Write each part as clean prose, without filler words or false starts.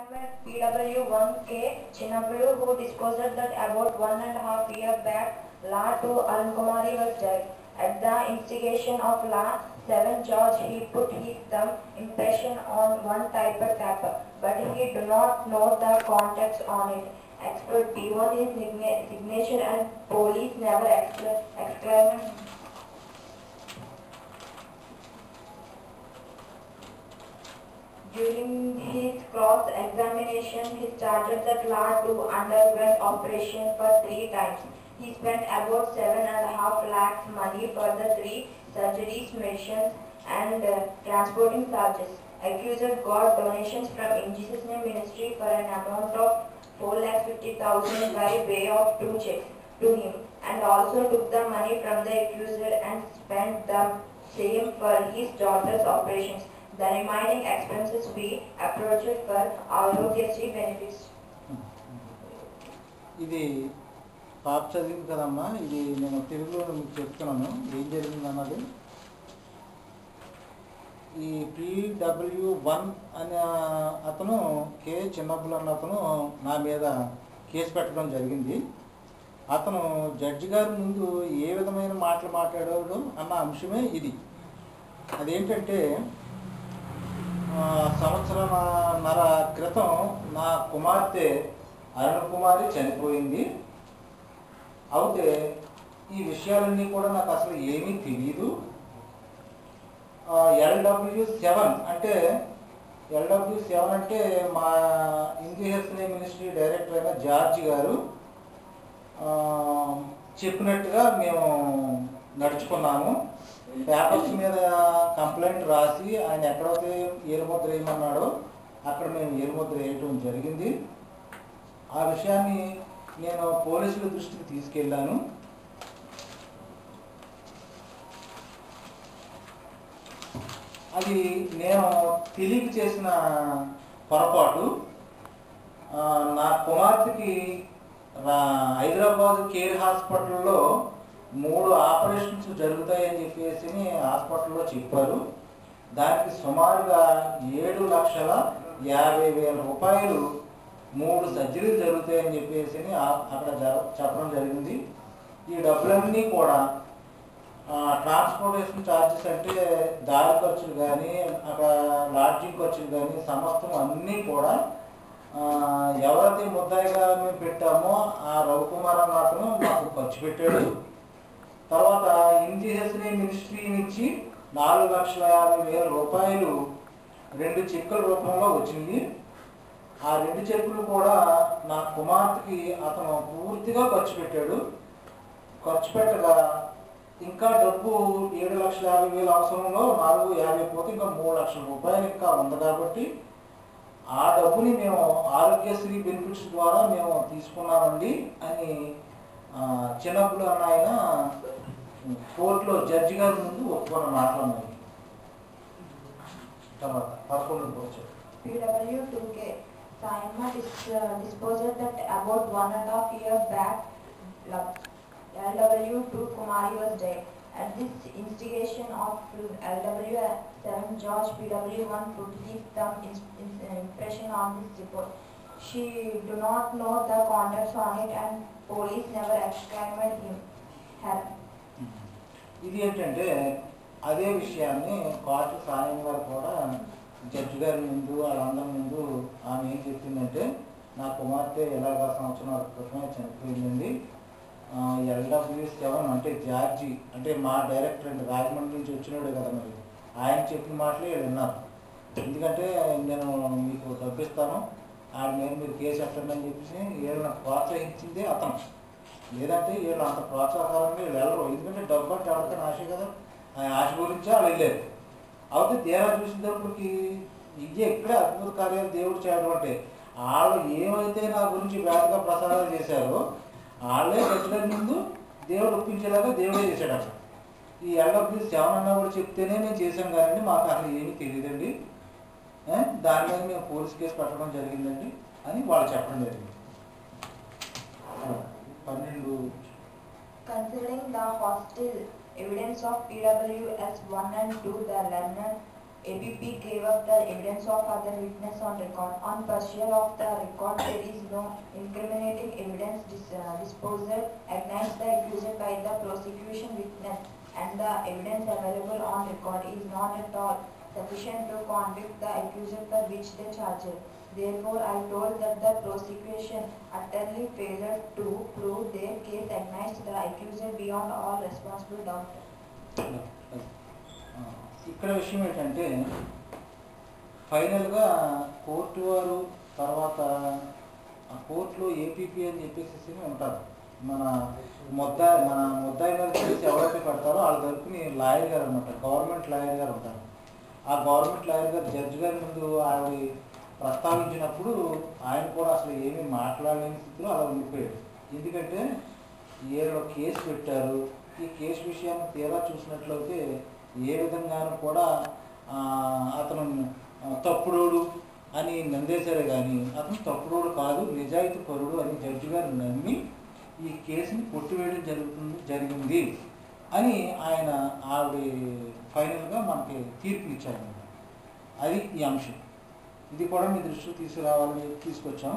Assignment PW1K Chinnapalu, who disclosed that about 1.5 years back, La 2 Arunkumari was died. At the instigation of La 7 George, he put his thumb impression on one typed paper, but he do not know the context on it. Expert P1 his signature and police never exclaimed. During his cross-examination, he charged that La 2 underwent operation for 3 times. He spent about 7.5 lakhs money for the 3 surgeries, medicines and transporting charges. Accused got donations from In Jesus Name Ministry for an amount of 4,50,000 by way of 2 checks to him, and also took the money from the accused and spent the same for his daughter's operations. The remaining expenses be approached for Arogyasri benefits. ఇది పాప చదివింది కదమ్మా, ఇది నేను తెలుగులో మీకు చెప్తున్నాను ఏం జరిగింది అన్నది. ఈ PW1 అనే అతను కే చిన్నబ్బులు అన్న అతను నా మీద కేసు పెట్టడం జరిగింది. అతను జడ్జి గారి ముందు ఏ విధమైన మాటలు మాట్లాడాడు అన్న అంశమే ఇది. అదేంటంటే, సంవత్సరన్నర క్రితం నా కుమార్తె అరుణకుమారి చనిపోయింది. అయితే ఈ విషయాలన్నీ కూడా నాకు అసలు ఏమీ తెలియదు. LW7 అంటే మా ఇండియన్ మినిస్ట్రీ డైరెక్టర్ అయిన జార్జి గారు చెప్పినట్టుగా మేము నడుచుకున్నాము. పేపర్స్ మీద కంప్లైంట్ రాసి ఆయన ఎక్కడైతే ఏలుముద్ర వేయమన్నాడో అక్కడ మేము ఏలుముద్ర వేయటం జరిగింది. ఆ విషయాన్ని నేను పోలీసుల దృష్టికి తీసుకెళ్ళాను. అది నేను తెలియక చేసిన పొరపాటు. నా కుమార్తెకి హైదరాబాద్ కేర్ హాస్పిటల్లో 3 ఆపరేషన్స్ జరుగుతాయని చెప్పేసి హాస్పిటల్లో చెప్పారు. దానికి సుమారుగా 7,50,000 రూపాయలు 3 సర్జరీలు జరుగుతాయని చెప్పేసి అక్కడ చెప్పడం జరిగింది. ఈ డబ్బులన్నీ కూడా ట్రాన్స్పోర్టేషన్ ఛార్జెస్ అంటే దారి ఖర్చులు కానీ అక్కడ లాడ్జింగ్ ఖర్చులు కానీ సమస్తం అన్నీ కూడా ఎవరైతే ముద్దాయిగా మేము పెట్టామో ఆ రవికుమార్ అన్న అతను మాకు ఖర్చు పెట్టాడు. తర్వాత ఇంజిహెచ్ని మినిస్ట్రీ నుంచి 4,50,000 రూపాయలు 2 చెక్కుల రూపంలో వచ్చింది. ఆ 2 చెక్కులు కూడా నా కుమార్తెకి అతను పూర్తిగా ఖర్చు పెట్టాడు. ఖర్చు పెట్టగా ఇంకా డబ్బు 7,50,000 అవసరంలో 4,50,000 పోతే ఇంకా 3,00,000 రూపాయలు ఇంకా ఉంది. కాబట్టి ఆ డబ్బుని మేము ఆరోగ్యశ్రీ బెనిఫిట్స్ ద్వారా మేము తీసుకున్నామండి అని చిన్నప్పుడు అన్న ఆయన కోర్టులో జడ్జి గారి ముందు ఒప్పుకున్న మాట్లాడినాయి. తర్వాత 11 వచ్చారు. PW2K Simon disclosed that about 1.5 years back, LW2 Kumari was dead. At this instigation of LW7 George, PW1 put his thumb impression on this report. She do not know the context on it and police never exclaimed her. ఇది ఏంటంటే అదే విషయాన్ని court సాయం గారు కూడా judge గారి ముందు వాళ్ళందరి ముందు ఆమె ఏం చెప్పిందంటే, నా కుమార్తె ఇలాగా సంవత్సరాల క్రితమే చనిపోయిందండి. LW7 అంటే జార్జి అంటే మా డైరెక్టర్ అంటే రాజమండ్రి నుంచి వచ్చినాడు కదా, మరి ఆయన చెప్పిన మాటలే వీళ్ళు విన్నారు. ఎందుకంటే నేను మీకు డబ్బిస్తాను, ఆయన మీద మీరు కేసు ఎట్టండి అని చెప్పేసి వీళ్ళని ప్రోత్సహించిందే అతను. లేదంటే వీళ్ళు అంత ప్రోత్సాహకరంగా వీళ్ళు వెళ్ళరు. ఎందుకంటే డబ్బు అంటే ఎవరికైనా ఆశ కదా, ఆ ఆశ గురించి వాళ్ళు వెళ్ళారు. అయితే తీరా చూసేటప్పటికి ఇదే ఇక్కడే అద్భుత కార్యాలు దేవుడు చేయడం అంటే వాళ్ళు ఏమైతే నా గురించి వేదగా ప్రసాదాలు చేశారో వాళ్ళే ఖచ్చితంగా ముందు దేవుడు ఒప్పించేలాగా దేవుడే చేశాడు. అక్కడ ఈ LW7 అన్న కూడా చెప్తేనే మేము చేసాం కానీ మాకు అసలు ఏమీ తెలియదండి, దాని మీద మేము పోలీస్ కేసు పెట్టడం జరిగిందండి అని వాళ్ళు చెప్పడం జరిగింది. 12 Considering the hostile evidence of PWS 1 and 2, the learned ABP gave up the evidence of other witness on record. On pursuit of the record, there is no incriminating evidence disposed against the accused by the prosecution witness, and the evidence available on record is not at all sufficient to convict the accused for which they charged. Therefore, I told that the prosecution utterly failed to prove their case against the accused beyond all responsible doubt. ఇక్కడ విషయం ఏంటంటే ఫైనల్గా court వారు తర్వాత ఆ కోర్టులో APP అని చెప్పేసి ఉంటారు. మన ముద్దాయి మీద చేసి ఎవరైతే పెడతారో వాళ్ళ తరపుని లాయర్ గారు అనమాట, గవర్నమెంట్ లాయర్ గారు ఉంటారు. ఆ గవర్నమెంట్ లాయర్ గారు జడ్జి గారి ముందు ఆవిడ ప్రస్తావించినప్పుడు ఆయన కూడా అసలు ఏమీ మాట్లాడలేని స్థితిలో అలా ఉండిపోయాడు. ఎందుకంటే ఏదో కేసు పెట్టారు, ఈ కేసు విషయాన్ని తీరా చూసినట్లయితే ఏ విధంగానూ కూడా అతను తప్పుడోడు అని నిందేశారే కానీ అతను తప్పుడోడు కాదు, నిజాయితీ పరుడు అని జడ్జి గారు నమ్మి ఈ కేసుని కొట్టివేయడం జరిగింది అని ఆవిడ ఫైనల్గా మనకి తీర్పు ఇచ్చారన్నమాట. అది ఈ అంశం. ఇది కూడా మీ దృష్టికి తీసుకురావాలని తీసుకొచ్చాం.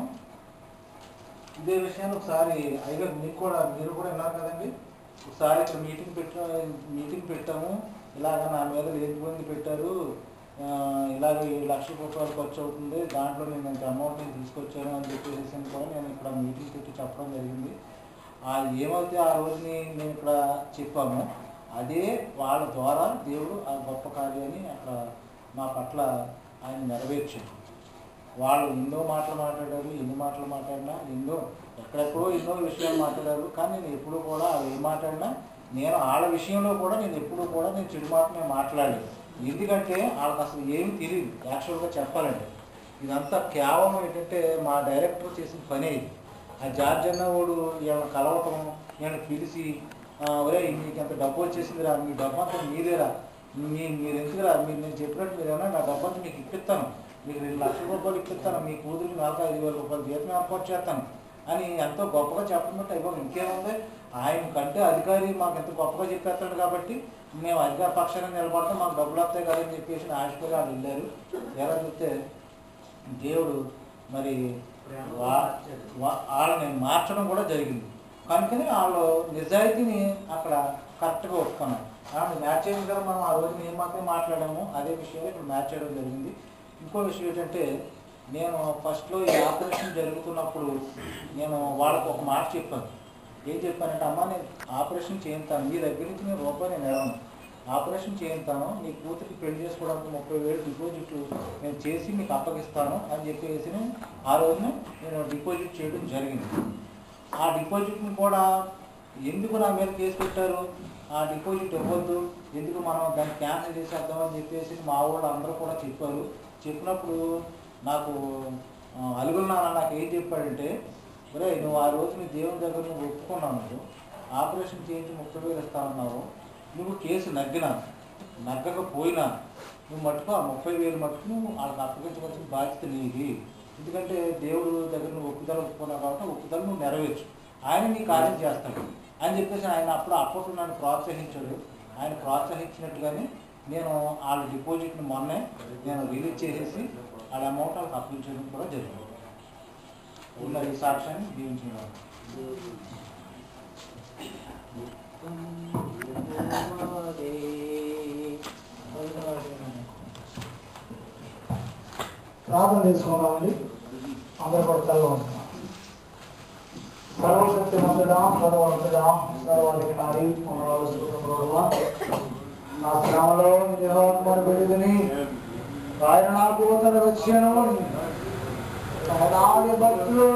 ఇదే విషయాన్ని ఒకసారి అయిగా మీరు కూడా విన్నారు కదండి. ఒకసారి ఇక్కడ మీటింగ్ పెట్టాము, ఇలాగ నా మీద లేనిపోయింది పెట్టారు, ఇలాగ 7 లక్షల రూపాయలు ఖర్చు అవుతుంది, దాంట్లో నేను ఇంత అమౌంట్ని తీసుకొచ్చాను అని చెప్పేసి కూడా నేను ఇక్కడ మీటింగ్ పెట్టి చెప్పడం జరిగింది. ఏమైతే ఆ రోజుని నేను ఇక్కడ చెప్పామో అదే వాళ్ళ ద్వారా దేవుడు ఆ గొప్ప కార్యాన్ని అక్కడ మా పట్ల ఆయన నెరవేర్చారు. వాళ్ళు ఎన్నో మాటలు మాట్లాడారు, ఎన్ని మాటలు మాట్లాడినా ఎక్కడెక్కడో ఎన్నో విషయాలు మాట్లాడారు. కానీ నేను ఎప్పుడు కూడా అవి ఏం మాట్లాడినా నేను వాళ్ళ విషయంలో కూడా నేను ఎప్పుడు కూడా నేను చెడు మాటనే మాట్లాడలేదు. ఎందుకంటే వాళ్ళకి అసలు ఏమి తెలియదు యాక్చువల్గా చెప్పాలంటే. ఇదంతా కేవలం ఏంటంటే మా డైరెక్టర్ చేసిన పని ఇది. ఆ జార్జ్ అన్నవాడు వీళ్ళని కలవటం, వీళ్ళని పిలిచి ఒరే మీకు ఎంత డబ్బు వచ్చేసిందిరా, మీ డబ్బు అంతా మీదేరా, మీరు ఎందుకురా, నేను చెప్పినట్టు మీరేనా నా డబ్బు అంతా మీకు ఇప్పిస్తాను, మీకు 2 లక్షల రూపాయలు ఇప్పిస్తాను, మీ కూతురికి 5,000 రూపాయలు జీతం ఏర్పాటు చేస్తాను అని ఎంతో గొప్పగా చెప్పడం. ఇవ్వాలి ఇంకేముంది, ఆయన కంటే అధికారి మాకు ఎంత గొప్పగా చెప్పేస్తాడు కాబట్టి మేము అధికార పక్షాన్ని నిలబడతాం, మాకు డబ్బులు వస్తాయి కదా అని చెప్పేసి ఆశపడి వాళ్ళు వెళ్ళారు. ఎలా చూస్తే దేవుడు మరి వాళ్ళని మార్చడం కూడా జరిగింది. కనుకని వాళ్ళు నిజాయితీని అక్కడ కరెక్ట్గా ఒప్పుకున్నారు. మ్యాచ్ అయింది కదా, మనం ఆ రోజు మేము మాత్రమే మాట్లాడాము, అదే విషయంలో ఇప్పుడు మ్యాచ్ చేయడం జరిగింది. ఇంకో విషయం ఏంటంటే నేను ఫస్ట్లో ఈ ఆపరేషన్ జరుగుతున్నప్పుడు నేను వాళ్ళకు ఒక మాట చెప్పాను. ఏం చెప్పానంటే, అమ్మ నేను ఆపరేషన్ చేయించాను, మీ దగ్గర నుంచి నేను రూపాయి నేను ఎడను, ఆపరేషన్ చేయించాను, నీ కూతురికి పెళ్లి చేసుకోవడానికి 30,000 డిపాజిట్లు నేను చేసి మీకు అప్పగిస్తాను అని చెప్పేసి ఆ రోజున నేను డిపాజిట్ చేయడం జరిగింది. ఆ డిపాజిట్ని కూడా ఎందుకు నా మీద కేసు పెట్టారు, ఆ డిపాజిట్ ఇవ్వద్దు, ఎందుకు మనం దాన్ని క్యాన్సిల్ చేసేద్దామని చెప్పేసి మా వాళ్ళు అందరూ కూడా చెప్పారు. చెప్పినప్పుడు నాకు అలుగులు నాన్న నాకు ఏం చెప్పాడంటే, ఒరే నువ్వు ఆ రోజు నీ దేవుని దగ్గర నువ్వు ఒప్పుకున్నావు, ఆపరేషన్ చేయించి 30,000 ఇస్తానన్నావు, నువ్వు కేసు నగ్గకపోయినా నువ్వు మట్టుకు ఆ 30,000 మట్టుకు నువ్వు వాళ్ళకి అప్పగించవలసిన బాధ్యత నీది. ఎందుకంటే దేవుడు దగ్గర నువ్వు ఒప్పుకున్నావు కాబట్టి ఒప్పుదల నువ్వు నెరవేర్చు, ఆయన నీ కార్యం చేస్తాడు అని చెప్పేసి ఆయన అప్పట్లో నన్ను ప్రోత్సహించాడు. ఆయన ప్రోత్సహించినట్టుగానే నేను వాళ్ళ డిపాజిట్ని మొన్నే నేను రిలీజ్ చేసేసి వాళ్ళ అమౌంట్ వాళ్ళకి అప్పించడం కూడా జరిగింది. ఉన్న ఈ సాక్ష్యాన్ని దీవించిన ప్రార్థన చేసుకున్నామండి. అందరూ కూడా తల్లి ఉంటున్నాం. సర్వశక్తి మంతుడా, సర్వవంతుడా, సర్వాధికారి, నా శ్రమలో నిజాత్మను పెరుగుని ఆయన నాకు తన రక్షణ సమాధాన భక్తులు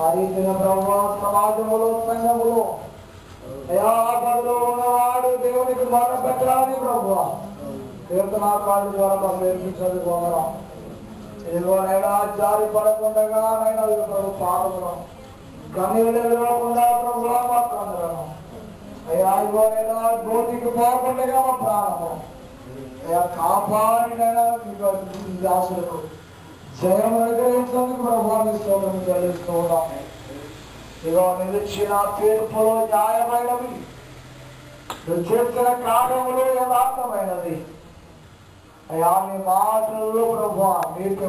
ఆ రీతిన బ్రహ్మ సమాజములో సంఘములో దయాపదలో ఉన్నవాడు దేవునికి మరణ పెట్టాలి. ప్రభు కీర్తనాకారుల ద్వారా మాకు నేర్పించదు గోమరం ఏదోనైనా జారి పడకుండా నైనా ప్రభు పాదములను కన్నీళ్ళు విడవకుండా ప్రభు మాత్రం అయ్యా ఇవోనైనా గోతికి పోకుండా మా ప్రాణము అయ్యా కాపాడినైనా దాసులకు జయం అనుగ్రహించేందుకు ప్రభావాన్ని స్తోత్రం చెల్లిస్తూ ఉన్నాం. ఇదిగో నిలిచిన తీర్పులో న్యాయమైనవి నువ్వు చేసిన కార్యములు యథార్థమైనది అయా. నీ మాటల్లో ప్రభు నీటి